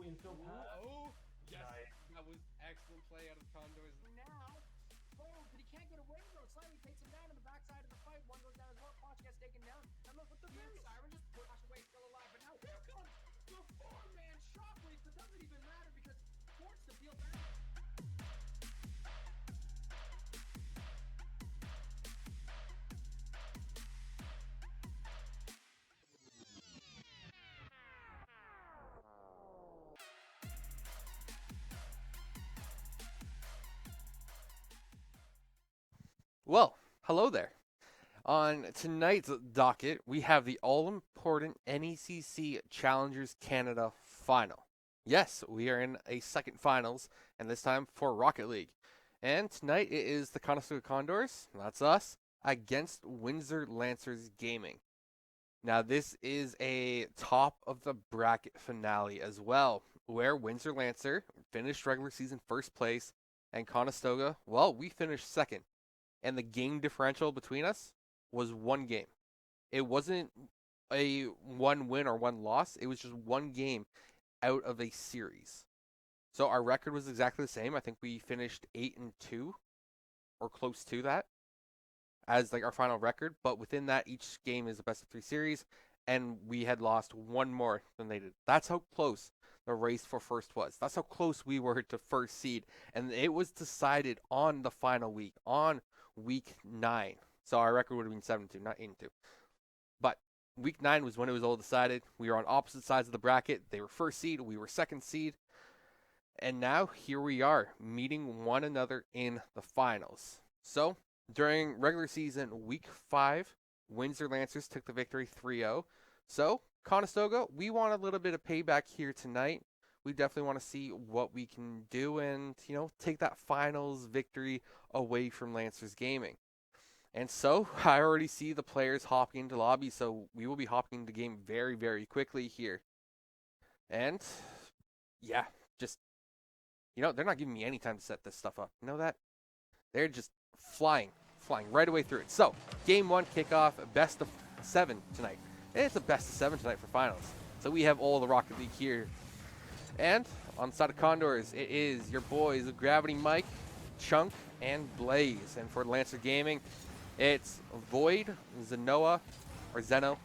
infield pass. Oh, yes. Nice. That was excellent play out of Condors. Now, oh, but he can't get away though. Slightly takes him down in the backside of the fight. One goes down as well. Poch gets taken down. And look with the very siren just push away, still alive. But now here comes the four-man shockwave. But doesn't even matter because towards the field. Well, hello there. On tonight's docket, we have the all-important NECC Challengers Canada Final. Yes, we are in a second finals, and this time for Rocket League. And tonight it is the Condors, that's us, against Windsor Lancers Gaming. Now this is a top of the bracket finale as well, where Windsor Lancer finished regular season first place, and Conestoga, well, we finished second. And the game differential between us was one game. It wasn't a one win or one loss. It was just one game out of a series. So our record was exactly the same. I think we finished 8-2 or close to that as like our final record. But within that, each game is a best of 3 series, and we had lost one more than they did. That's how close the race for first was. That's how close we were to first seed, and it was decided on the final week, on week 9. So our record would have been 7-2, not 8-2. But week 9 was when it was all decided. We were on opposite sides of the bracket. They were first seed, we were second seed. And now here we are, meeting one another in the finals. So during regular season week 5, Windsor Lancers took the victory 3-0. So Conestoga, we want a little bit of payback here tonight. We definitely want to see what we can do and, take that finals victory away from Lancers Gaming. And so I already see the players hopping into lobby, so we will be hopping into game very, very quickly here. And yeah, just, they're not giving me any time to set this stuff up. You know that? They're just flying right away through it. So game 1 kickoff, best of 7 tonight. And it's a best of 7 tonight for finals. So we have all the Rocket League here. And on the side of Condors, it is your boys, Gravity Mike, Chunk, and Blaze. And for Lancer Gaming, it's Void, Zeno, not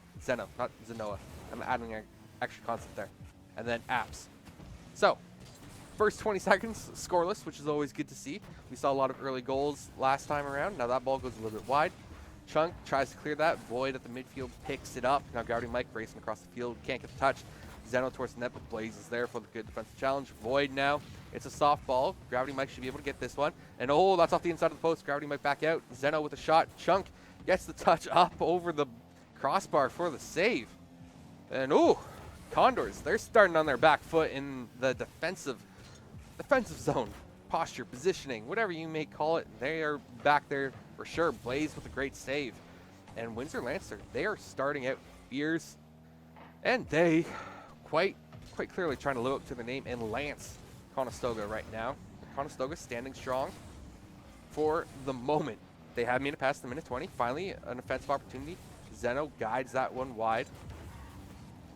Zenoa. I'm adding an extra concept there. And then Apps. So, first 20 seconds, scoreless, which is always good to see. We saw a lot of early goals last time around. Now that ball goes a little bit wide. Chunk tries to clear that. Void at the midfield picks it up. Now Gravity Mike racing across the field, can't get the touch. Zeno towards the net, but Blaze is there for the good defensive challenge. Void now. It's a soft ball. Gravity Mike should be able to get this one. And that's off the inside of the post. Gravity Mike back out. Zeno with a shot. Chunk gets the touch up over the crossbar for the save. And Condors, they're starting on their back foot in the defensive zone. Posture, positioning, whatever you may call it. They are back there for sure. Blaze with a great save. And Windsor Lancer, they are starting out fierce. And they quite clearly trying to live up to the name and lance Conestoga right now. Conestoga standing strong for the moment. They have made it past the minute 20. Finally, an offensive opportunity. Zeno guides that one wide.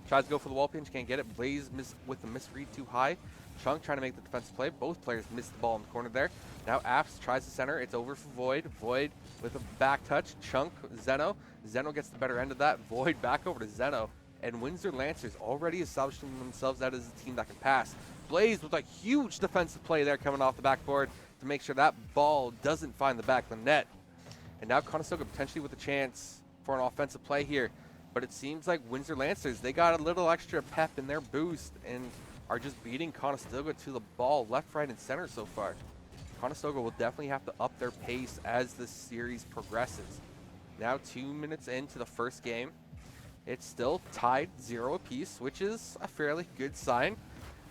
Tries to go for the wall pinch, can't get it. Blaze with the misread too high. Chunk trying to make the defensive play. Both players missed the ball in the corner there. Now Apps tries to center. It's over for Void. Void with a back touch. Chunk, Zeno. Zeno gets the better end of that. Void back over to Zeno. And Windsor Lancers already establishing themselves out as a team that can pass. Blaze with a huge defensive play there coming off the backboard to make sure that ball doesn't find the back of the net. And now Conestoga potentially with a chance for an offensive play here. But it seems like Windsor Lancers, they got a little extra pep in their boost and are just beating Conestoga to the ball left, right, and center so far. Conestoga will definitely have to up their pace as the series progresses. Now 2 minutes into the first game. It's still tied 0 apiece, which is a fairly good sign.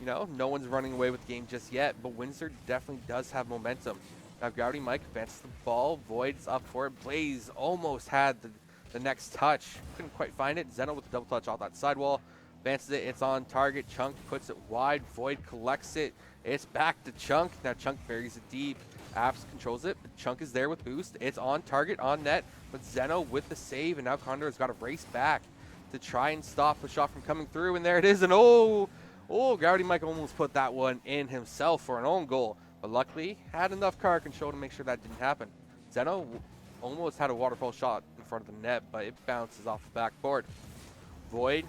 No one's running away with the game just yet, but Windsor definitely does have momentum. Now Gravity Mike advances the ball. Void's up for it. Blaze almost had the next touch. Couldn't quite find it. Zeno with the double touch off that sidewall. Advances it. It's on target. Chunk puts it wide. Void collects it. It's back to Chunk. Now Chunk buries it deep. Apps controls it. But Chunk is there with boost. It's on target, on net. But Zeno with the save, and now Condor has got to race back to try and stop the shot from coming through. And there it is. And Oh, Gravity Mike almost put that one in himself for an own goal. But luckily, had enough car control to make sure that didn't happen. Zeno almost had a waterfall shot in front of the net, but it bounces off the backboard. Void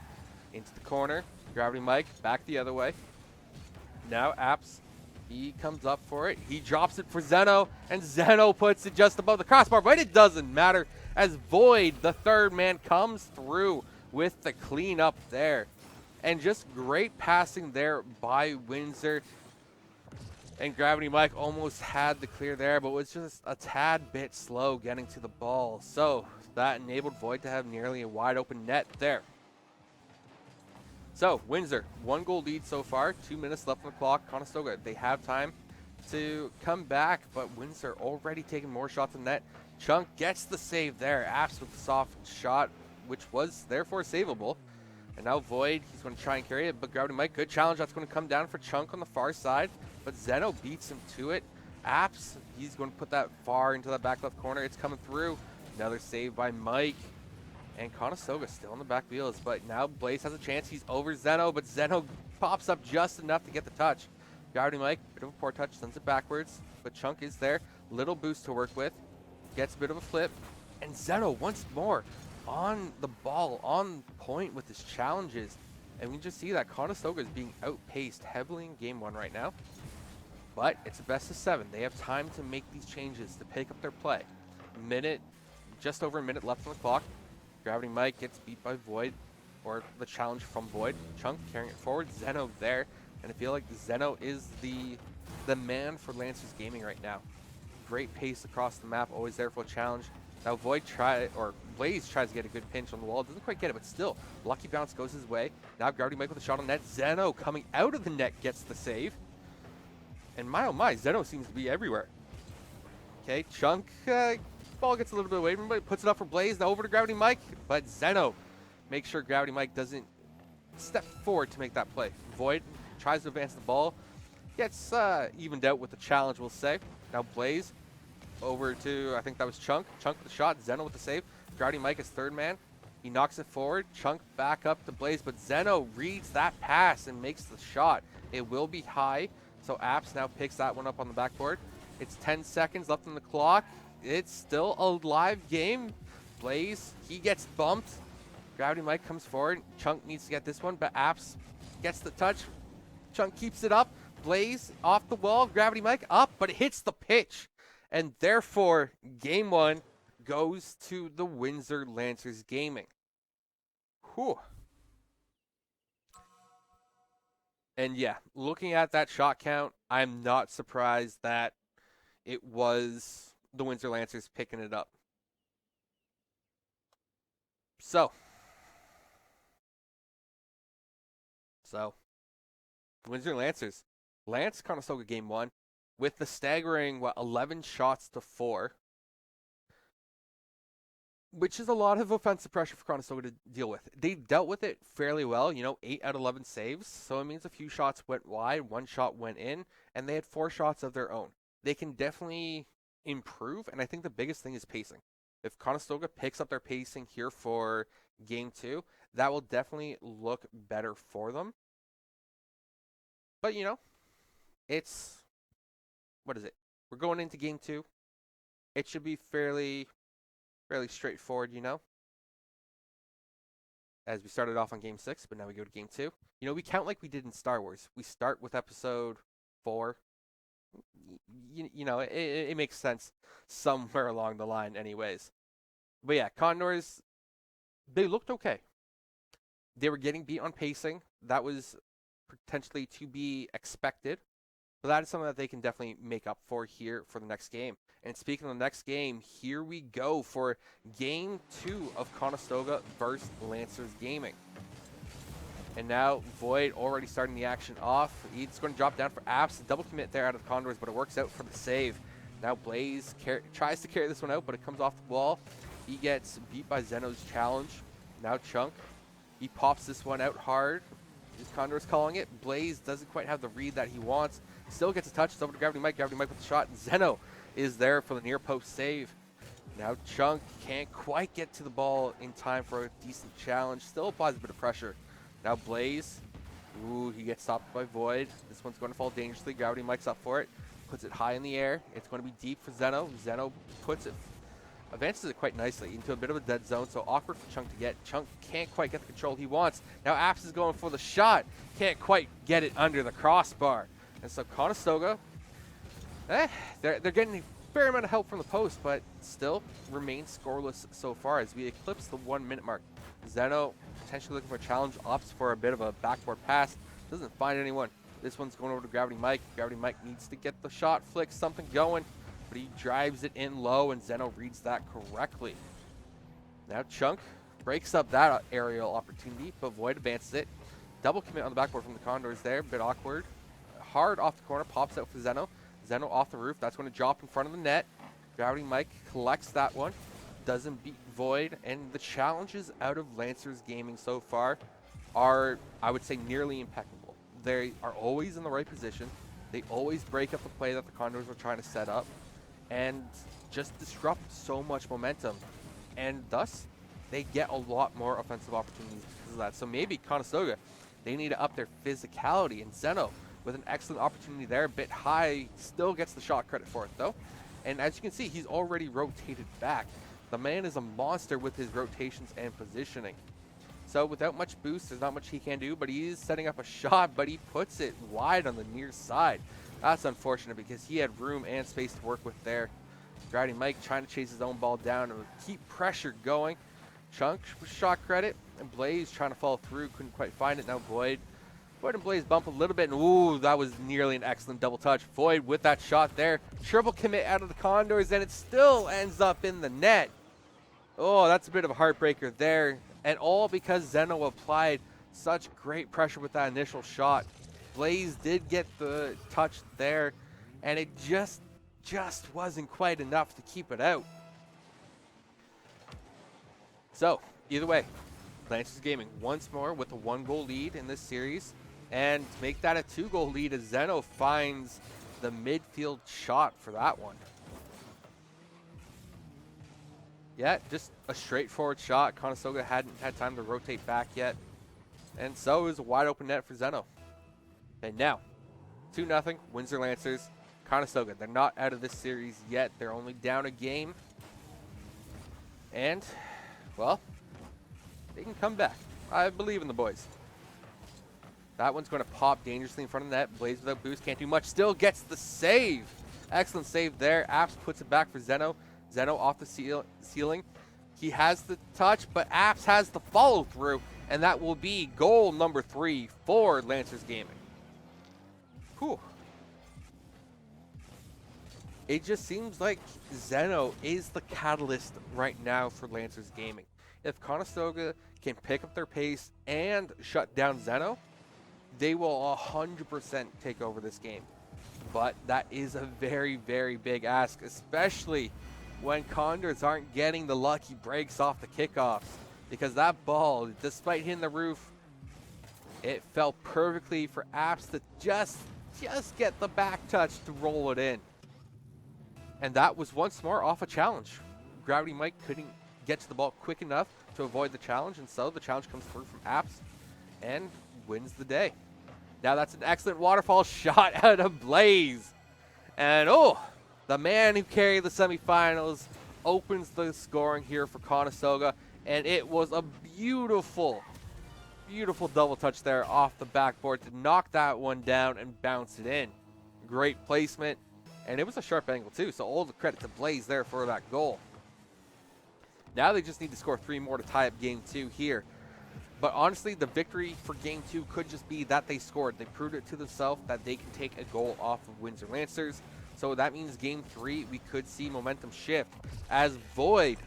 into the corner. Gravity Mike back the other way. Now Apps, he comes up for it. He drops it for Zeno, and Zeno puts it just above the crossbar, but it doesn't matter as Void, the third man, comes through with the cleanup there. And just great passing there by Windsor. And Gravity Mike almost had the clear there, but was just a tad bit slow getting to the ball. So that enabled Void to have nearly a wide open net there. So Windsor, 1 goal lead so far, 2 minutes left on the clock. Conestoga, they have time to come back, but Windsor already taking more shots than net. Chunk gets the save there. Apps with the soft shot, which was therefore savable. And now Void, he's going to try and carry it, but Gravity Mike, good challenge. That's going to come down for Chunk on the far side, but Zeno beats him to it. Apps, he's going to put that far into that back left corner. It's coming through. Another save by Mike. And Conestoga still on the back wheels, but now Blaze has a chance. He's over Zeno, but Zeno pops up just enough to get the touch. Gravity Mike, bit of a poor touch, sends it backwards, but Chunk is there. Little boost to work with. Gets a bit of a flip. And Zeno once more on the ball, on point with his challenges. And we can just see that Conestoga is being outpaced heavily in game 1 right now. But it's a best of 7. They have time to make these changes to pick up their play. Just over a minute left on the clock. Gravity Mike gets beat by Void, or the challenge from Void. Chunk carrying it forward. Zeno there. And I feel like Zeno is the man for Lancers Gaming right now. Great pace across the map, always there for a challenge. Now Blaze tries to get a good pinch on the wall. Doesn't quite get it, but still, lucky bounce goes his way. Now Gravity Mike with a shot on net. Zeno coming out of the net gets the save. And my oh my, Zeno seems to be everywhere. Okay, Chunk, ball gets a little bit away from him, but puts it up for Blaze. Now over to Gravity Mike, but Zeno makes sure Gravity Mike doesn't step forward to make that play. Void tries to advance the ball. Gets evened out with the challenge, we'll say. Now Blaze over to, I think that was Chunk. Chunk with the shot, Zeno with the save. Gravity Mike is third man. He knocks it forward. Chunk back up to Blaze, but Zeno reads that pass and makes the shot. It will be high, so Apps now picks that one up on the backboard. It's 10 seconds left on the clock. It's still a live game. Blaze, he gets bumped. Gravity Mike comes forward. Chunk needs to get this one, but Apps gets the touch. Chunk keeps it up. Blaze off the wall. Gravity Mike up, but it hits the pitch. And therefore, game 1 goes to the Windsor Lancers Gaming. Whew. And yeah, looking at that shot count, I'm not surprised that it was the Windsor Lancers picking it up. So, Windsor Lancers. Lance Conestoga game 1 with the staggering, 11 shots to 4. Which is a lot of offensive pressure for Conestoga to deal with. They dealt with it fairly well, 8 out of 11 saves. So it means a few shots went wide, 1 shot went in, and they had 4 shots of their own. They can definitely improve, and I think the biggest thing is pacing. If Conestoga picks up their pacing here for game 2, that will definitely look better for them. But, it's, what is it? We're going into game 2. It should be fairly straightforward, as we started off on game 6, but now we go to game 2. We count like we did in Star Wars. We start with episode 4. It makes sense somewhere along the line anyways. But yeah, Condors, they looked okay. They were getting beat on pacing. That was potentially to be expected. But that is something that they can definitely make up for here for the next game. And speaking of the next game, here we go for game 2 of Conestoga versus Lancers Gaming. And now Void already starting the action off. He's going to drop down for Apps. Double commit there out of Condors, but it works out for the save. Now Blaze tries to carry this one out, but it comes off the wall. He gets beat by Zeno's challenge. Now Chunk. He pops this one out hard. Is Condors calling it. Blaze doesn't quite have the read that he wants. Still gets a touch. It's over to Gravity Mike. Gravity Mike with the shot. And Zeno is there for the near post save. Now Chunk can't quite get to the ball in time for a decent challenge. Still applies a bit of pressure. Now Blaze, Ooh, he gets stopped by Void. This one's going to fall dangerously. Gravity Mike's up for it. Puts it high in the air. It's going to be deep for Zeno. Zeno advances it quite nicely into a bit of a dead zone, so awkward for Chunk to get. Chunk can't quite get the control he wants. Now Apps is going for the shot. Can't quite get it under the crossbar. And so Conestoga, they're getting a fair amount of help from the post, but still remains scoreless so far as we eclipse the 1 minute mark. Zeno potentially looking for a challenge, opts for a bit of a backboard pass, doesn't find anyone. This one's going over to Gravity Mike. Gravity Mike needs to get the shot flick, something going, but he drives it in low, and Zeno reads that correctly. Now Chunk breaks up that aerial opportunity, but Void advances it. Double commit on the backboard from the Condors there, a bit awkward. Hard off the corner, pops out for Zeno. Zeno off the roof, that's going to drop in front of the net. Gravity Mike collects that one, doesn't beat Void, and the challenges out of Lancers Gaming so far are, I would say, nearly impeccable. They are always in the right position. They always break up the play that the Condors are trying to set up and just disrupt so much momentum. And thus, they get a lot more offensive opportunities because of that. So maybe Conestoga, they need to up their physicality. And Zeno, with an excellent opportunity there, a bit high, still gets the shot credit for it though. And as you can see, he's already rotated back. The man is a monster with his rotations and positioning. So without much boost, there's not much he can do, but he is setting up a shot, but he puts it wide on the near side. That's unfortunate because he had room and space to work with there. Gravity Mike trying to chase his own ball down and keep pressure going. Chunk with shot credit, and Blaze trying to follow through, couldn't quite find it. Now Void and Blaze bump a little bit, and ooh, that was nearly an excellent double touch. Void with that shot there. Triple commit out of the Condors, and it still ends up in the net. Oh, that's a bit of a heartbreaker there. And all because Zeno applied such great pressure with that initial shot. Blaze did get the touch there, and it just wasn't quite enough to keep it out. So, either way, Lancers Gaming once more with a 1-goal lead in this series. And to make that a 2-goal lead as Zeno finds the midfield shot for that one. Yeah, just a straightforward shot. Conestoga hadn't had time to rotate back yet. And so it was a wide open net for Zeno. And now, 2-0, Windsor Lancers. Conestoga, they're not out of this series yet. They're only down a game. And, well, they can come back. I believe in the boys. That one's going to pop dangerously in front of the net. Blaze without boost, can't do much. Still gets the save. Excellent save there. Apps puts it back for Zeno. Zeno off the ceiling. He has the touch, but Apps has the follow through, and that will be goal number 3 for Lancers Gaming. Whew. It just seems like Zeno is the catalyst right now for Lancers Gaming. If Conestoga can pick up their pace and shut down Zeno, they will 100% take over this game. But that is a very, very big ask, especially when Condors aren't getting the lucky breaks off the kickoffs. Because that ball, despite hitting the roof, it fell perfectly for Apps to just get the back touch to roll it in. And that was once more off a challenge. Gravity Mike couldn't get to the ball quick enough to avoid the challenge, and so the challenge comes through from Apps and wins the day. Now that's an excellent waterfall shot out of Blaze. And oh, the man who carried the semifinals opens the scoring here for Conestoga, and it was a beautiful, beautiful double touch there off the backboard to knock that one down and bounce it in. Great placement, and it was a sharp angle too, so all the credit to Blaze there for that goal. Now they just need to score 3 more to tie up game 2 here. But honestly, the victory for game 2 could just be that they scored. They proved it to themselves that they can take a goal off of Windsor Lancers. So that means game 3, we could see momentum shift as Void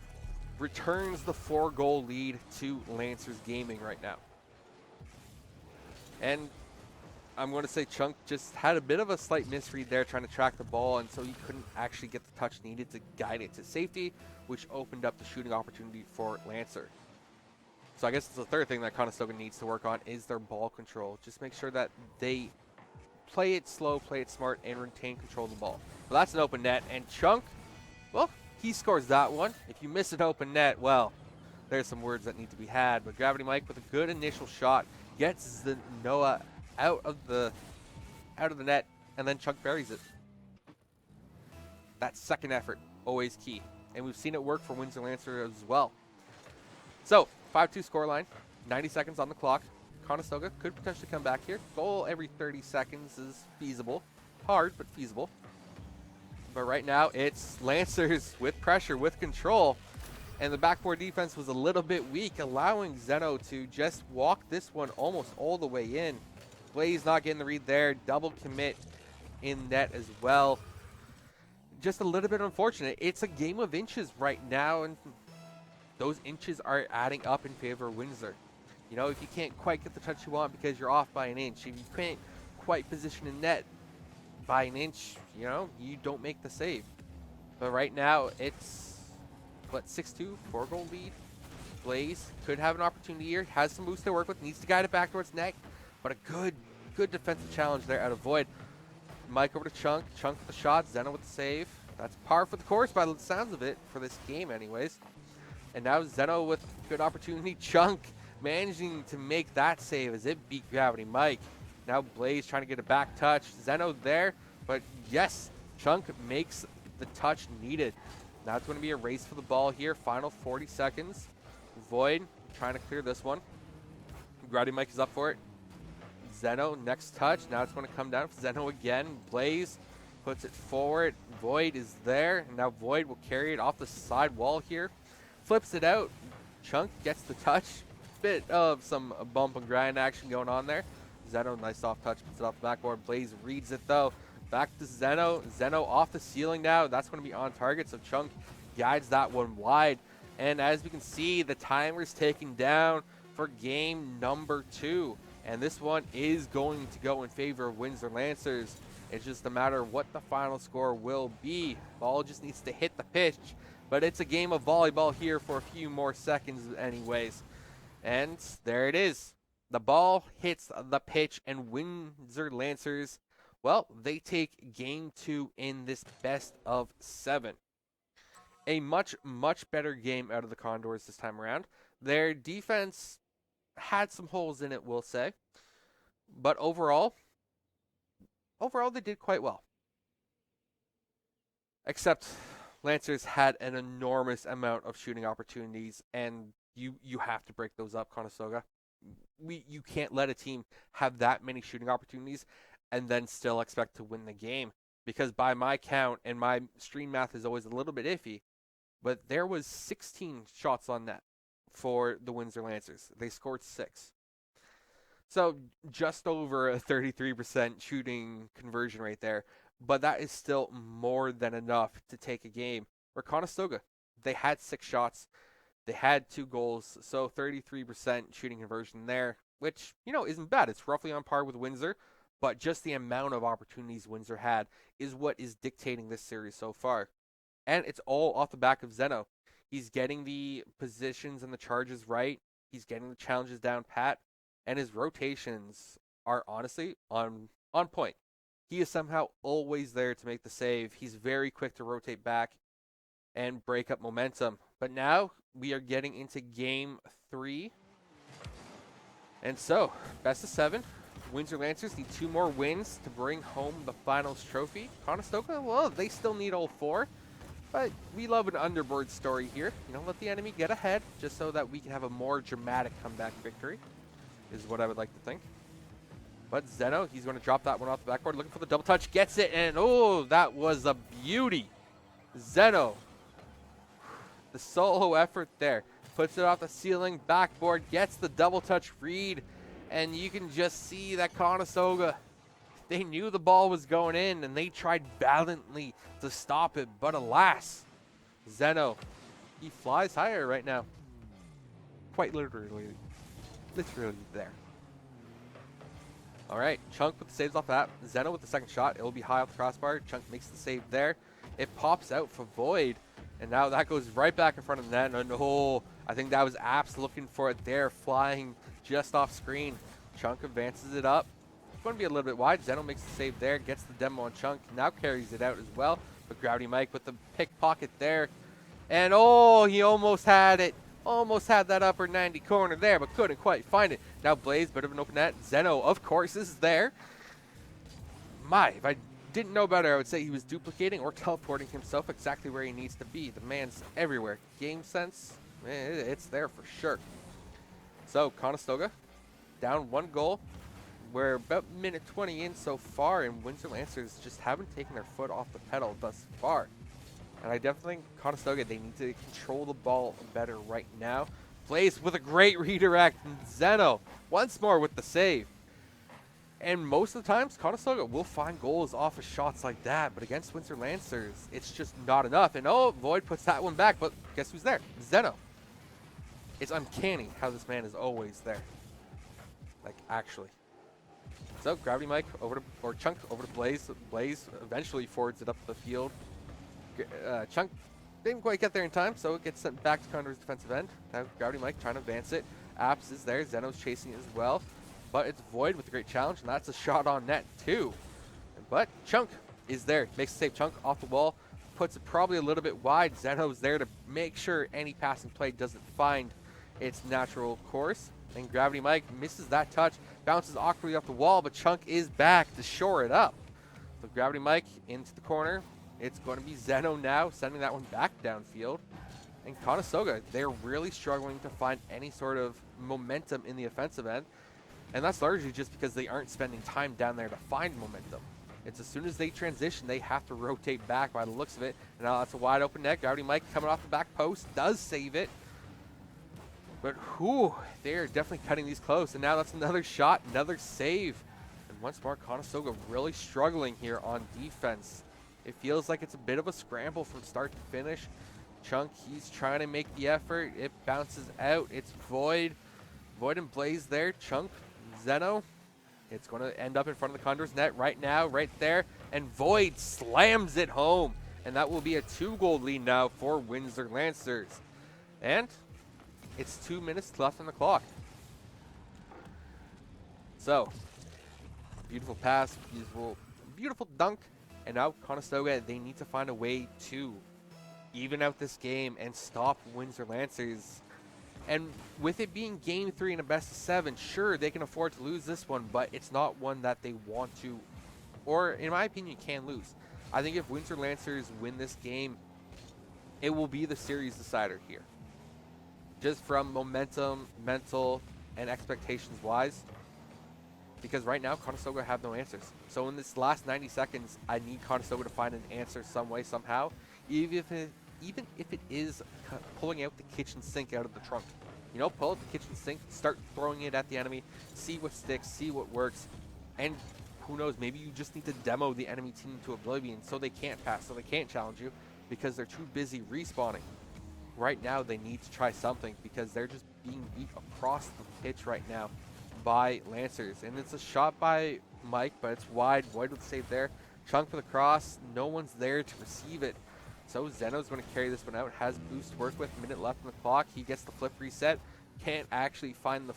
returns the 4-goal lead to Lancers Gaming right now. And I'm going to say Chunk just had a bit of a slight misread there trying to track the ball, and so he couldn't actually get the touch needed to guide it to safety, which opened up the shooting opportunity for Lancer. So I guess the third thing that Conestoga needs to work on is their ball control. Just make sure that they play it slow, play it smart, and retain control of the ball. Well, that's an open net, and Chunk, well, he scores that one. If you miss an open net, well, there's some words that need to be had. But Gravity Mike with a good initial shot gets the Noah out of the net, and then Chunk buries it. That second effort, always key. And we've seen it work for Windsor Lancer as well. So, 5-2 scoreline, 90 seconds on the clock. Conestoga could potentially come back here. Goal every 30 seconds is feasible. Hard, but feasible. But right now, it's Lancers with pressure, with control. And the backboard defense was a little bit weak, allowing Zeno to just walk this one almost all the way in. Blaze not getting the read there. Double commit in net as well. Just a little bit unfortunate. It's a game of inches right now, and those inches are adding up in favor of Windsor. You know, if you can't quite get the touch you want because you're off by an inch, if you can't quite position a net by an inch, you know, you don't make the save. But right now, it's, what, 6-2, 4-goal lead. Blaze could have an opportunity here, has some boost to work with, needs to guide it back towards net, but a good defensive challenge there out of Void. Mike over to Chunk. Chunk with the shot. Zeno with the save. That's par for the course by the sounds of it for this game anyways. And now Zeno with good opportunity. Chunk managing to make that save as it beat Gravity Mike. Now Blaze trying to get a back touch. Zeno there, but yes, Chunk makes the touch needed. Now it's going to be a race for the ball here. Final 40 seconds. Void trying to clear this one. Gravity Mike is up for it. Zeno, next touch. Now it's going to come down for Zeno again. Blaze puts it forward. Void is there. And now Void will carry it off the side wall here. Flips it out. Chunk gets the touch. Bit of some bump and grind action going on there. Zeno, nice soft touch. Puts it off the backboard. Blaze reads it though. Back to Zeno. Zeno off the ceiling now. That's going to be on target. So Chunk guides that one wide. And as we can see, the timer's taking down for game number 2. And this one is going to go in favor of Windsor Lancers. It's just a matter of what the final score will be. Ball just needs to hit the pitch. But it's a game of volleyball here for a few more seconds anyways. And there it is. The ball hits the pitch, and Windsor Lancers, well, they take game 2 in this best of 7. A much, much better game out of the Condors this time around. Their defense had some holes in it, we'll say. But overall they did quite well. Except Lancers had an enormous amount of shooting opportunities, and you have to break those up, Conestoga. You can't let a team have that many shooting opportunities and then still expect to win the game. Because by my count, and my stream math is always a little bit iffy, but there was 16 shots on net for the Windsor Lancers. They scored 6. So just over a 33% shooting conversion rate there. But that is still more than enough to take a game. Where Conestoga, they had 6 shots. They had 2 goals. So 33% shooting conversion there, which, you know, isn't bad. It's roughly on par with Windsor. But just the amount of opportunities Windsor had is what is dictating this series so far. And it's all off the back of Zeno. He's getting the positions and the charges right. He's getting the challenges down pat. And his rotations are honestly on point. He is somehow always there to make the save. He's very quick to rotate back and break up momentum. But now we are getting into game 3. And so, best of 7. Windsor Lancers need 2 more wins to bring home the finals trophy. Conestoga, well, they still need all 4. But we love an underboard story here. You know, let the enemy get ahead just so that we can have a more dramatic comeback victory is what I would like to think. But Zeno, he's going to drop that one off the backboard, looking for the double touch, gets it, and oh, that was a beauty. Zeno, the solo effort there, puts it off the ceiling, backboard, gets the double touch read, and you can just see that Conestoga, they knew the ball was going in, and they tried valiantly to stop it, but alas, Zeno, he flies higher right now. Quite literally there. All right, Chunk with the saves off that. Zeno with the second shot. It will be high off the crossbar. Chunk makes the save there. It pops out for Void, and now that goes right back in front of the net. And oh, I think that was Apps looking for it there, flying just off screen. Chunk advances it up. It's going to be a little bit wide. Zeno makes the save there, gets the demo on Chunk. Now carries it out as well. But Gravity Mike with the pickpocket there. And oh, he almost had it. Almost had that upper 90 corner there, but couldn't quite find it. Now Blaze, bit of an open net. Zeno, of course, is there. My, if I didn't know better, I would say he was duplicating or teleporting himself exactly where he needs to be. The man's everywhere. Game sense, it's there for sure. So, Conestoga, down 1 goal. We're about minute 20 in so far, and Windsor Lancers just haven't taken their foot off the pedal thus far. And I definitely think Conestoga, they need to control the ball better right now. Blaze with a great redirect, and Zeno once more with the save. And most of the times, Conestoga will find goals off of shots like that, but against Windsor Lancers, it's just not enough. And oh, Void puts that one back, but guess who's there? Zeno. It's uncanny how this man is always there. Like, actually. So, Gravity Mike over to, or Chunk over to Blaze. Blaze eventually forwards it up the field. Chunk didn't quite get there in time, so it gets sent back to Condors' defensive end. Now Gravity Mike trying to advance it. Apps is there. Zeno's chasing it as well. But it's Void with a great challenge, and that's a shot on net too. But Chunk is there. Makes a save. Chunk off the wall. Puts it probably a little bit wide. Zeno's there to make sure any passing play doesn't find its natural course. And Gravity Mike misses that touch. Bounces awkwardly off the wall, but Chunk is back to shore it up. So Gravity Mike into the corner. It's going to be Zeno now, sending that one back downfield. And Conestoga, they're really struggling to find any sort of momentum in the offensive end. And that's largely just because they aren't spending time down there to find momentum. It's as soon as they transition, they have to rotate back by the looks of it. And now that's a wide open net. Gravity Mike coming off the back post, does save it. But whew, they're definitely cutting these close. And now that's another shot, another save. And once more, Conestoga really struggling here on defense. It feels like it's a bit of a scramble from start to finish. Chunk, he's trying to make the effort. It bounces out. It's Void. Void and Blaze there. Chunk, Zeno. It's going to end up in front of the Condors net right now, right there. And Void slams it home. And that will be a 2-goal lead now for Windsor Lancers. And it's 2 minutes left on the clock. So, beautiful pass, beautiful dunk. And now Conestoga, they need to find a way to even out this game and stop Windsor Lancers. And with it being game 3 in a best of 7, sure, they can afford to lose this one, but it's not one that they want to, or in my opinion, can lose. I think if Windsor Lancers win this game, it will be the series decider here. Just from momentum, mental, and expectations wise. Because right now, Conestoga have no answers. So in this last 90 seconds, I need Conestoga to find an answer some way, somehow. Even if it is pulling out the kitchen sink out of the trunk. You know, pull out the kitchen sink, start throwing it at the enemy, see what sticks, see what works. And who knows, maybe you just need to demo the enemy team to oblivion so they can't pass, so they can't challenge you because they're too busy respawning. Right now, they need to try something because they're just being beat across the pitch right now by Lancers. And it's a shot by Mike, but it's wide. Void with the save there. Chunk for the cross. No one's there to receive it. So Zeno's going to carry this one out. Has boost to work with. Minute left on the clock. He gets the flip reset. Can't actually find the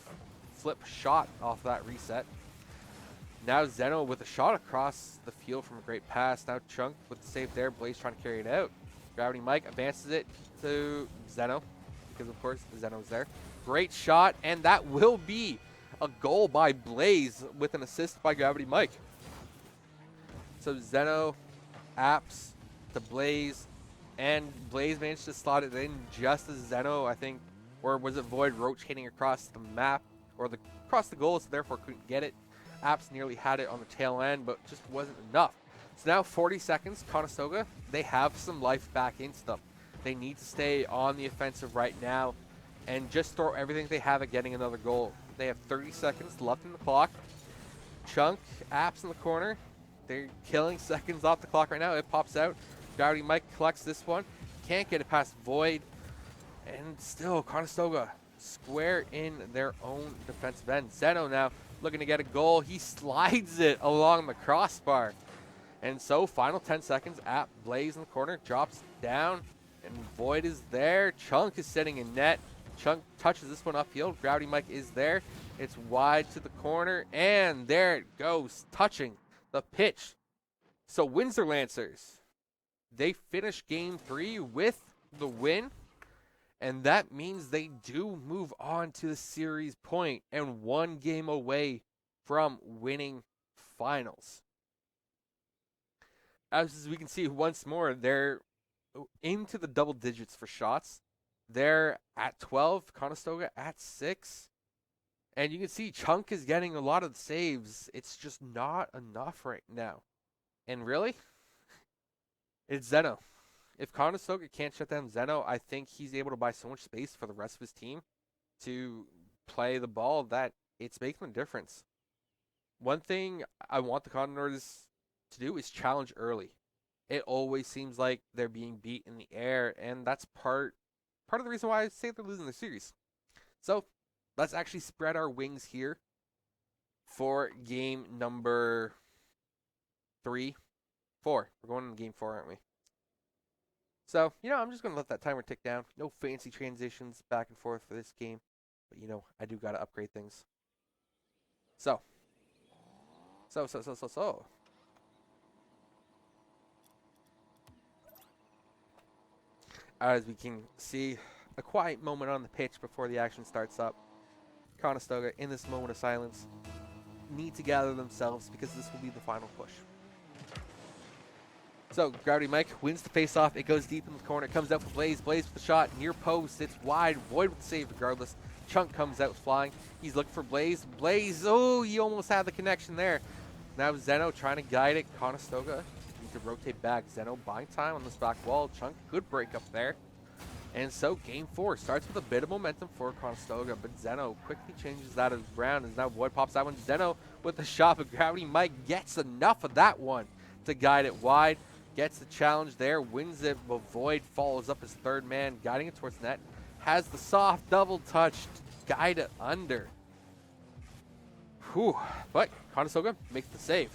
flip shot off that reset. Now Zeno with a shot across the field from a great pass. Now Chunk with the save there. Blaze trying to carry it out. Gravity Mike advances it to Zeno because, of course, Zeno's there. Great shot, and that will be a goal by Blaze with an assist by Gravity Mike. So Zeno, Apps to Blaze, and Blaze managed to slot it in just as Zeno, I think, or was it Void rotating across the map, or across the goal, so therefore couldn't get it. Apps nearly had it on the tail end, but just wasn't enough. So now 40 seconds, Conestoga, they have some life back into them. They need to stay on the offensive right now and just throw everything they have at getting another goal. They have 30 seconds left in the clock. Chunk, Apps in the corner. They're killing seconds off the clock right now. It pops out. Gravity Mike collects this one. Can't get it past Void. And still, Conestoga square in their own defensive end. Zeno now looking to get a goal. He slides it along the crossbar. And so, final 10 seconds. Blaze in the corner. Drops down. And Void is there. Chunk is sitting in net. Chunk touches this one upfield. Gravity Mike is there. It's wide to the corner. And there it goes. Touching the pitch. So Windsor Lancers, they finish game 3 with the win. And that means they do move on to the series point and one game away from winning finals. As we can see once more, they're into the double digits for shots. They're at 12, Conestoga at 6. And you can see Chunk is getting a lot of saves. It's just not enough right now. And really, it's Zeno. If Conestoga can't shut down Zeno, I think he's able to buy so much space for the rest of his team to play the ball that it's making a difference. One thing I want the Condors to do is challenge early. It always seems like they're being beat in the air, and that's part of the reason why I say they're losing the series. So let's actually spread our wings here for game number 3, 4. We're going into game 4, aren't we? So, I'm just going to let that timer tick down. No fancy transitions back and forth for this game. But, I do got to upgrade things. So. As we can see, a quiet moment on the pitch before the action starts up. Conestoga, in this moment of silence, need to gather themselves because this will be the final push. So, Gravity Mike wins the face-off. It goes deep in the corner. It comes out for Blaze. Blaze with the shot. Near post. It's wide. Void with the save regardless. Chunk comes out flying. He's looking for Blaze. Blaze. Oh, you almost had the connection there. Now Zeno trying to guide it. Conestoga needs to rotate back. Zeno buying time on this back wall. Chunk, good break up there. And so game 4 starts with a bit of momentum for Conestoga, but Zeno quickly changes that around, and now Void pops that one. Zeno with the shot, but Gravity Mike gets enough of that one to guide it wide. Gets the challenge there, wins it, but Void follows up his third man, guiding it towards net. Has the soft double touch to guide it under. Whew. But Conestoga makes the save.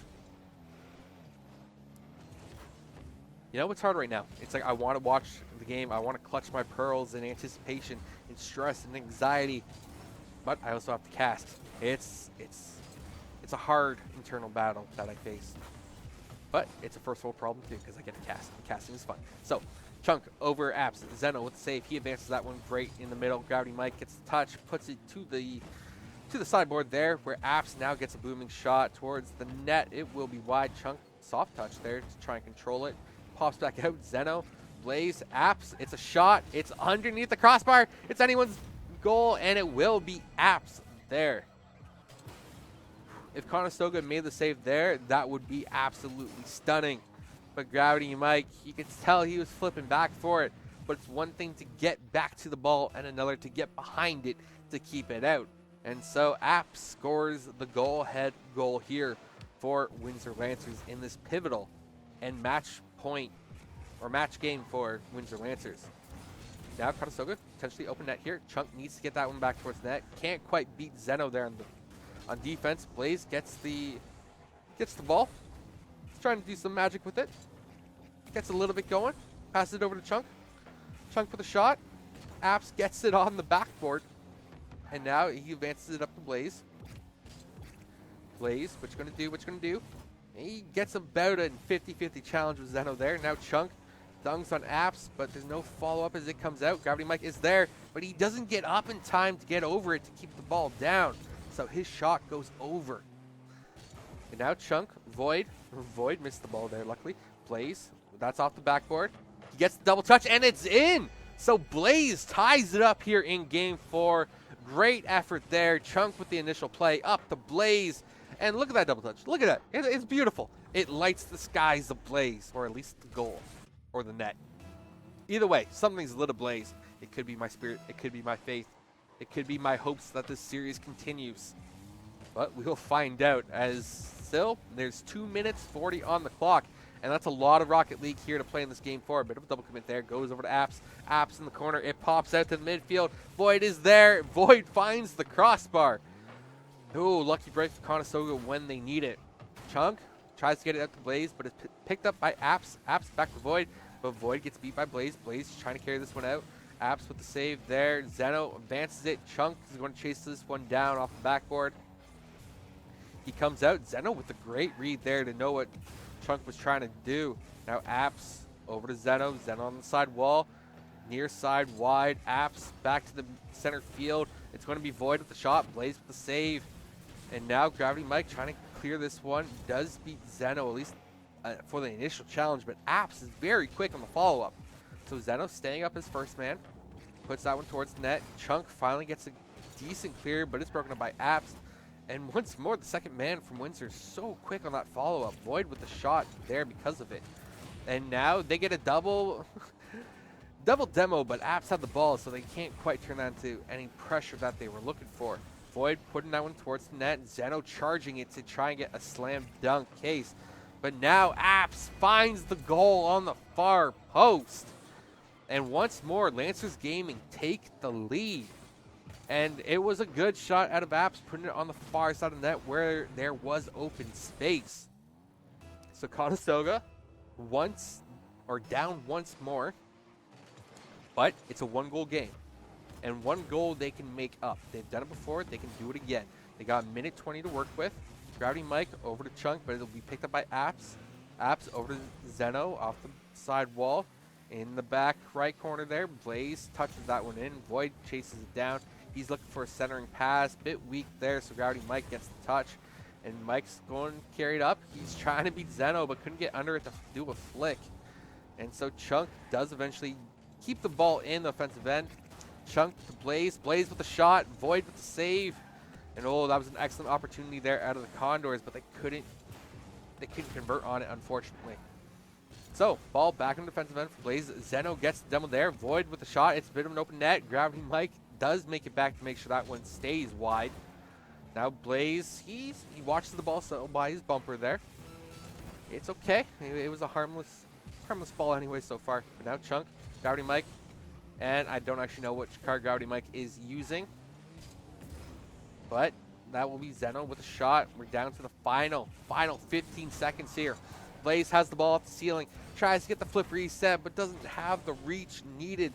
You know what's hard right now? It's like I want to watch the game. I want to clutch my pearls in anticipation, in stress, and anxiety. But I also have to cast. It's a hard internal battle that I face. But it's a first world problem too because I get to cast. Casting is fun. So, Chunk over Apps. Zeno with the save. He advances that one great in the middle. Gravity Mike gets the touch, puts it to the sideboard there, where Apps now gets a booming shot towards the net. It will be wide. Chunk soft touch there to try and control it. Pops back out. Zeno, Blaze, Apps. It's a shot. It's underneath the crossbar. It's anyone's goal, and it will be Apps there. If Conestoga made the save there, that would be absolutely stunning. But Gravity Mike, you can tell he was flipping back for it. But it's one thing to get back to the ball and another to get behind it to keep it out. And so Apps scores the goal-head goal here for Windsor Lancers in this pivotal and match point or match game for Windsor Lancers. Now Conestoga potentially open net here. Chunk needs to get that one back towards net. Can't quite beat Zeno there on defense. Blaze gets the ball. He's trying to do some magic with it. Gets a little bit going. Passes it over to Chunk. Chunk with a shot. Apps gets it on the backboard. And now he advances it up to Blaze. Blaze, what you gonna do? What you gonna do? He gets about a 50-50 challenge with Zeno there. Now Chunk dunks on Apps, but there's no follow-up as it comes out. Gravity Mike is there, but he doesn't get up in time to get over it to keep the ball down. So his shot goes over. And now Chunk, Void missed the ball there, luckily. Blaze, that's off the backboard. He gets the double touch, and it's in! So Blaze ties it up here in game 4. Great effort there. Chunk with the initial play, up to Blaze. And look at that double touch. Look at that. It's beautiful. It lights the skies ablaze, or at least the goal, or the net. Either way, something's lit ablaze. It could be my spirit. It could be my faith. It could be my hopes that this series continues. But we'll find out, as still there's 2 minutes 40 on the clock. And that's a lot of Rocket League here to play in this game 4. A bit of a double commit there. Goes over to Apps. Apps in the corner. It pops out to the midfield. Void is there. Void finds the crossbar. Ooh, lucky break for Conestoga when they need it. Chunk tries to get it out to Blaze, but it's picked up by Apps. Apps back to Void, but Void gets beat by Blaze. Blaze is trying to carry this one out. Apps with the save there. Zeno advances it. Chunk is going to chase this one down off the backboard. He comes out. Zeno with a great read there to know what Chunk was trying to do. Now Apps over to Zeno. Zeno on the side wall. near side wide. Apps back to the center field. It's going to be Void with the shot. Blaze with the save. And now Gravity Mike trying to clear this one. Does beat Zeno, at least for the initial challenge. But Apps is very quick on the follow-up. So Zeno staying up his first man. Puts that one towards the net. Chunk finally gets a decent clear, but it's broken up by Apps. And once more, the second man from Windsor so quick on that follow-up. Void with the shot there because of it. And now they get a double demo, but Apps had the ball, so they can't quite turn that into any pressure that they were looking for. Void putting that one towards the net. Zeno charging it to try and get a slam dunk case. But now Apps finds the goal on the far post. And once more, Lancers Gaming take the lead. And it was a good shot out of Apps, putting it on the far side of the net where there was open space. So Conestoga down once more. But it's a one-goal game. And one goal they can make up. They've done it before. They can do it again. They got a minute 20 to work with. Gravity Mike over to Chunk, but it'll be picked up by Apps. Apps over to Zeno off the side wall. In the back right corner there, Blaze touches that one in. Void chases it down. He's looking for a centering pass. Bit weak there, so Gravity Mike gets the touch. And Mike's going to carry it up. He's trying to beat Zeno, but couldn't get under it to do a flick. And so Chunk does eventually keep the ball in the offensive end. Chunk to Blaze. Blaze with the shot. Void with the save. And oh, that was an excellent opportunity there out of the Condors, but they couldn't convert on it, unfortunately. So, ball back in the defensive end for Blaze. Zeno gets the demo there. Void with the shot. It's a bit of an open net. Gravity Mike does make it back to make sure that one stays wide. Now Blaze, he watches the ball settle by his bumper there. It's okay. It was a harmless ball anyway so far. But now Chunk, Gravity Mike, and I don't actually know which card Gravity Mike is using. But that will be Zeno with a shot. We're down to the final 15 seconds here. Blaze has the ball off the ceiling, tries to get the flip reset, but doesn't have the reach needed.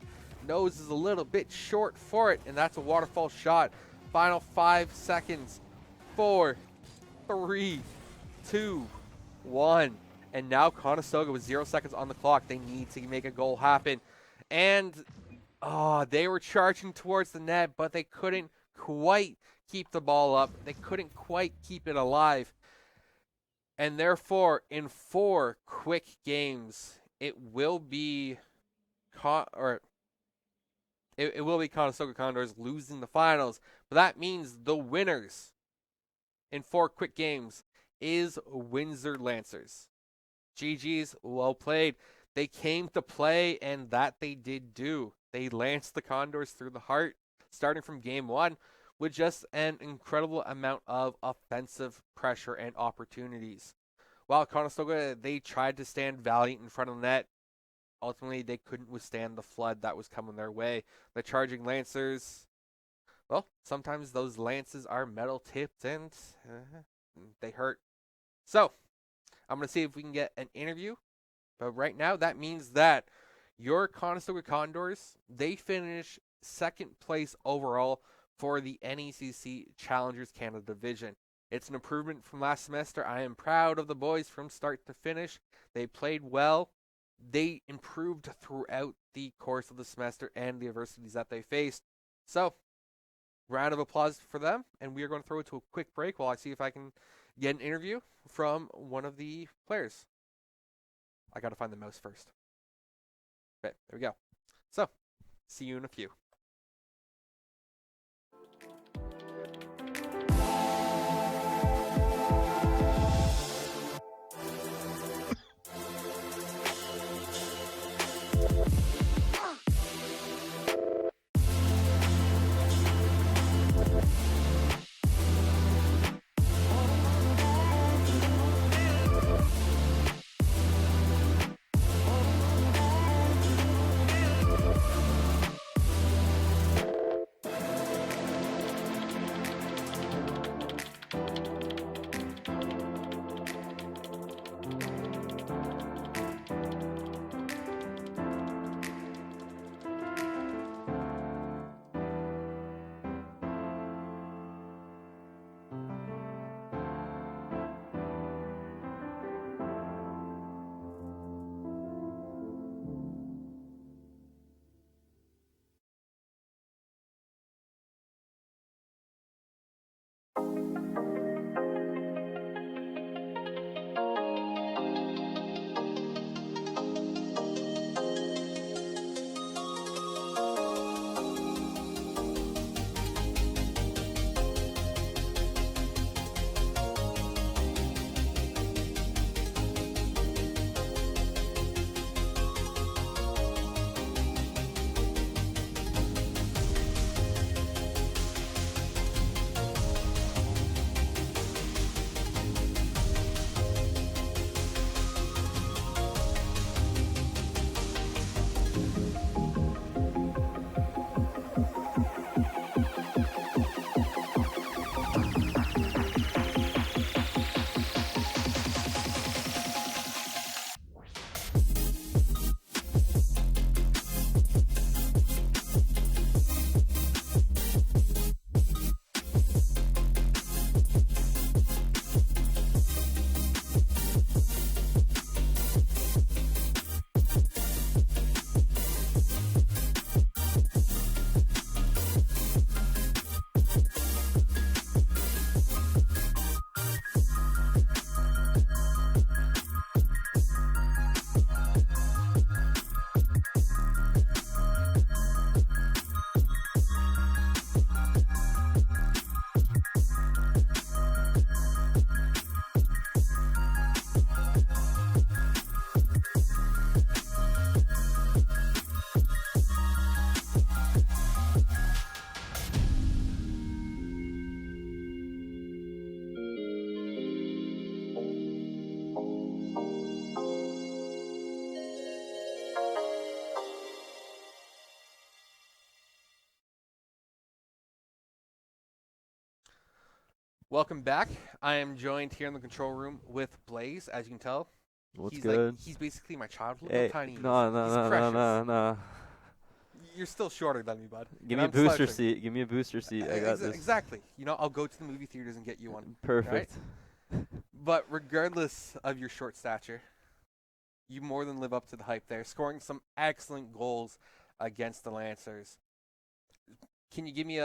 Nose is a little bit short for it, and that's a waterfall shot. Final 5 seconds. 4, 3, 2, 1. And now Conestoga with 0 seconds on the clock. They need to make a goal happen. And they were charging towards the net, but they couldn't quite keep the ball up. They couldn't quite keep it alive. And therefore, in 4 quick games, it will be Conestoga Condors losing the finals. But that means the winners in 4 quick games is Windsor Lancers. GG's, well played. They came to play, and that they did do. They lanced the Condors through the heart, starting from game 1, with just an incredible amount of offensive pressure and opportunities. While Conestoga, they tried to stand valiant in front of the net, ultimately they couldn't withstand the flood that was coming their way. The charging Lancers, well, sometimes those lances are metal-tipped and they hurt. So, I'm going to see if we can get an interview. But right now, that means that your Conestoga Condors, they finish 2nd place overall for the NECC Challengers Canada Division. It's an improvement from last semester. I am proud of the boys from start to finish. They played well. They improved throughout the course of the semester and the adversities that they faced. So, round of applause for them. And we are going to throw it to a quick break while I see if I can get an interview from one of the players. I got to find the mouse first. Okay, there we go. So, see you in a few. Welcome back. I am joined here in the control room with Blaze. As you can tell, What's he's good? he's basically my child. Look Hey, how tiny he is. no, He's no, no, precious. no, no. You're still shorter than me, bud. Give And me a I'm booster slouching. seat. Give me a booster seat. I got this. Exactly. I'll go to the movie theaters and get you one. Perfect. But regardless of your short stature, you more than live up to the hype there, scoring some excellent goals against the Lancers. Can you give me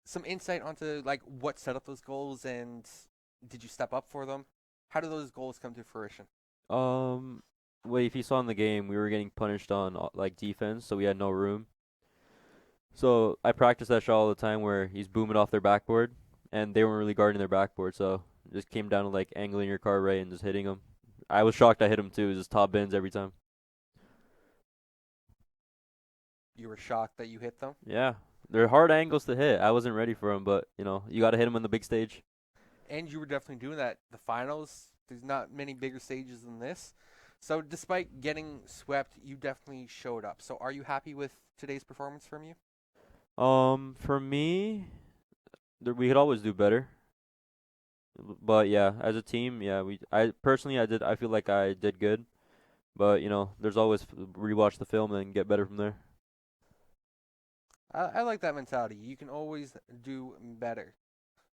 some insight onto like what set up those goals, and did you step up for them? How do those goals come to fruition? Well, if you saw in the game, we were getting punished on like defense, so we had no room. So I practiced that shot all the time where he's booming off their backboard, and they weren't really guarding their backboard, so it just came down to like angling your car right and just hitting them. I was shocked I hit him too. It was just top bins every time. You were shocked that you hit them? Yeah, they're hard angles to hit. I wasn't ready for them, but you got to hit them on the big stage. And you were definitely doing that. The finals, there's not many bigger stages than this. So despite getting swept, you definitely showed up. So are you happy with today's performance from you? For me, we could always do better. But yeah, as a team, yeah, I personally I feel like I did good. But there's always rewatch the film and get better from there. I like that mentality. You can always do better.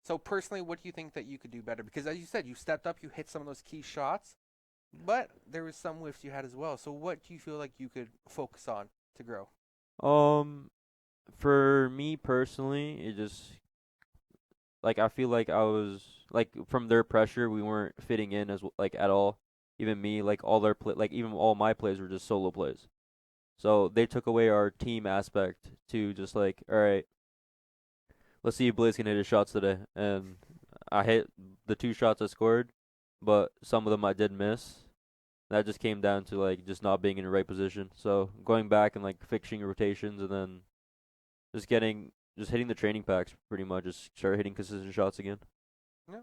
So personally, what do you think that you could do better? Because as you said, you stepped up, you hit some of those key shots, but there was some whiffs you had as well. So what do you feel like you could focus on to grow? For me personally, it just like I feel like I was like from their pressure, we weren't fitting in as like at all. Even me, like all their even all my plays were just solo plays. So they took away our team aspect to just like, all right, let's see if Blaze can hit his shots today. And I hit the 2 shots I scored, but some of them I did miss. That just came down to like just not being in the right position. So going back and like fixing rotations and then just hitting the training packs pretty much, just start hitting consistent shots again. Yeah.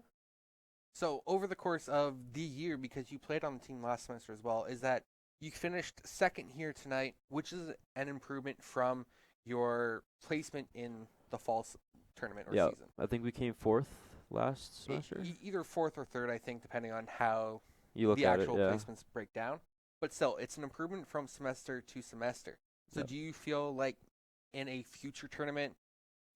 So over the course of the year, because you played on the team last semester as well, is that you finished second here tonight, which is an improvement from your placement in the fall tournament or season. I think we came 4th last semester. Either 4th or 3rd, I think, depending on how you look the at actual it, yeah. placements break down. But still, it's an improvement from semester to semester. So do you feel like in a future tournament,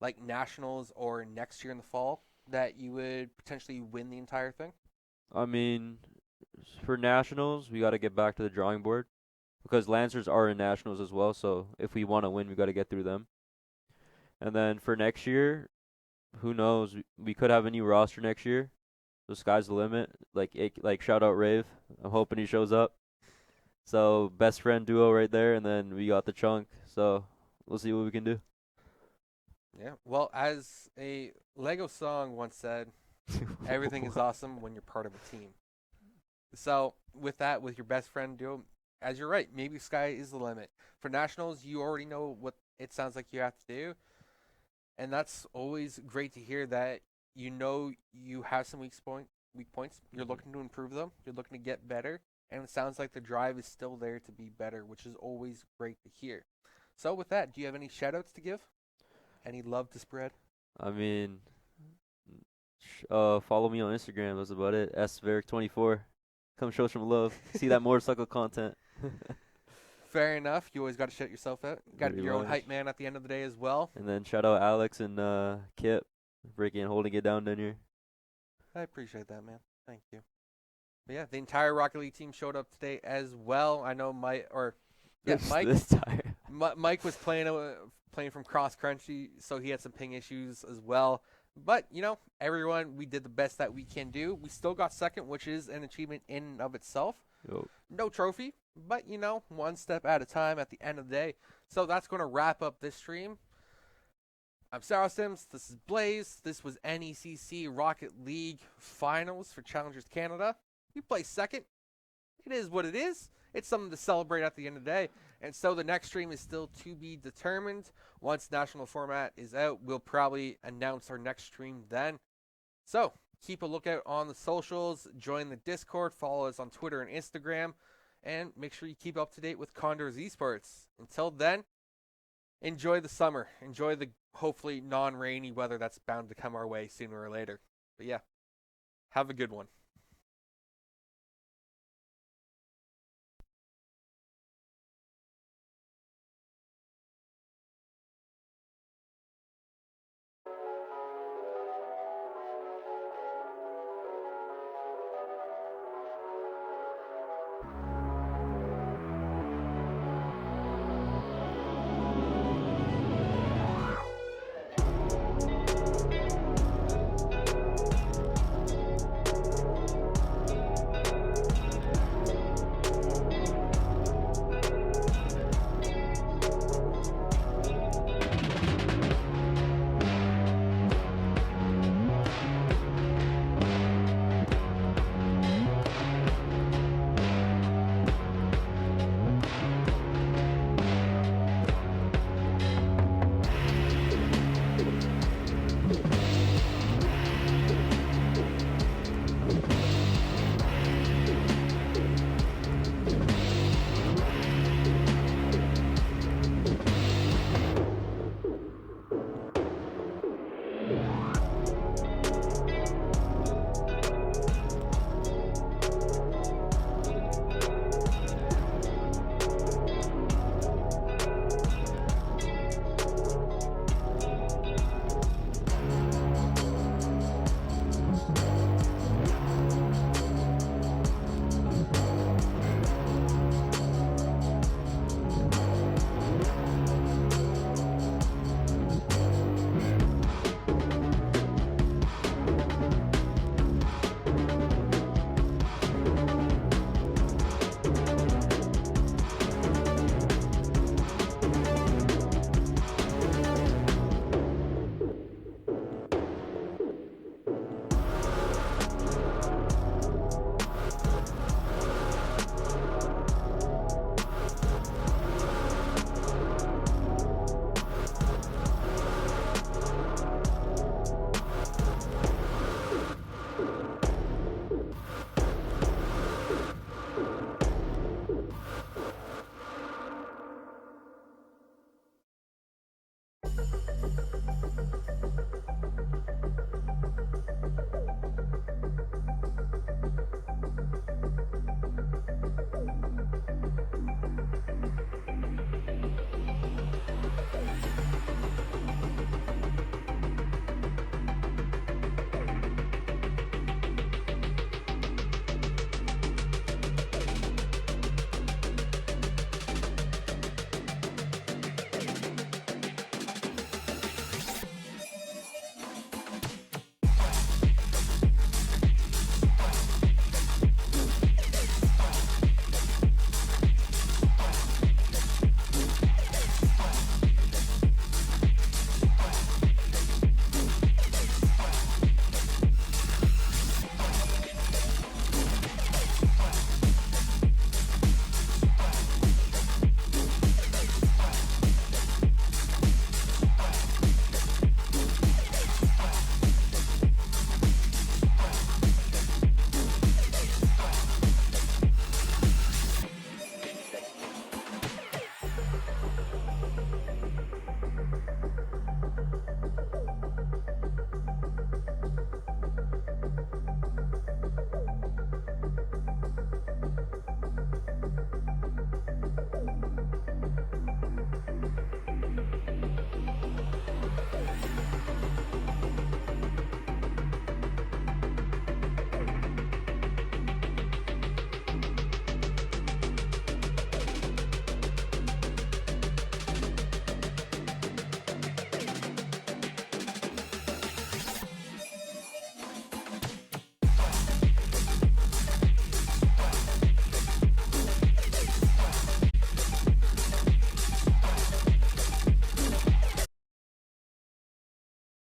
like nationals or next year in the fall, that you would potentially win the entire thing? I mean, for nationals, we got to get back to the drawing board because Lancers are in nationals as well. So if we want to win, we got to get through them. And then for next year, who knows? We could have a new roster next year. The sky's the limit. Like shout out Rave. I'm hoping he shows up. So best friend duo right there, and then we got the chunk. So we'll see what we can do. Yeah. Well, as a Lego song once said, everything is awesome when you're part of a team. So with that, with your best friend duo, as you're right, maybe sky is the limit. For nationals, you already know what it sounds like you have to do. And that's always great to hear that you have some weak points. You're looking to improve them. You're looking to get better. And it sounds like the drive is still there to be better, which is always great to hear. So with that, do you have any shout-outs to give? Any love to spread? I mean, follow me on Instagram. That's about it. sveric24. Come show some love. See that motorcycle content. Fair enough. You always got to shout yourself out. Got to be your own hype man at the end of the day as well. And then shout out Alex and Kip, breaking and holding it down here. I appreciate that, man. Thank you. But yeah, the entire Rocket League team showed up today as well. I know Mike was playing from cross country, so he had some ping issues as well. But everyone, we did the best that we can do. We still got second, which is an achievement in and of itself. Yep. No trophy, but one step at a time at the end of the day. So that's going to wrap up this stream. I'm Sarah Sims. This is Blaze. This was NECC Rocket League Finals for Challengers Canada. We placed second. It is what it is. It's something to celebrate at the end of the day. And so the next stream is still to be determined. Once national format is out, we'll probably announce our next stream then. So keep a lookout on the socials. Join the Discord. Follow us on Twitter and Instagram. And make sure you keep up to date with Condors Esports. Until then, enjoy the summer. Enjoy the hopefully non-rainy weather that's bound to come our way sooner or later. But yeah, have a good one.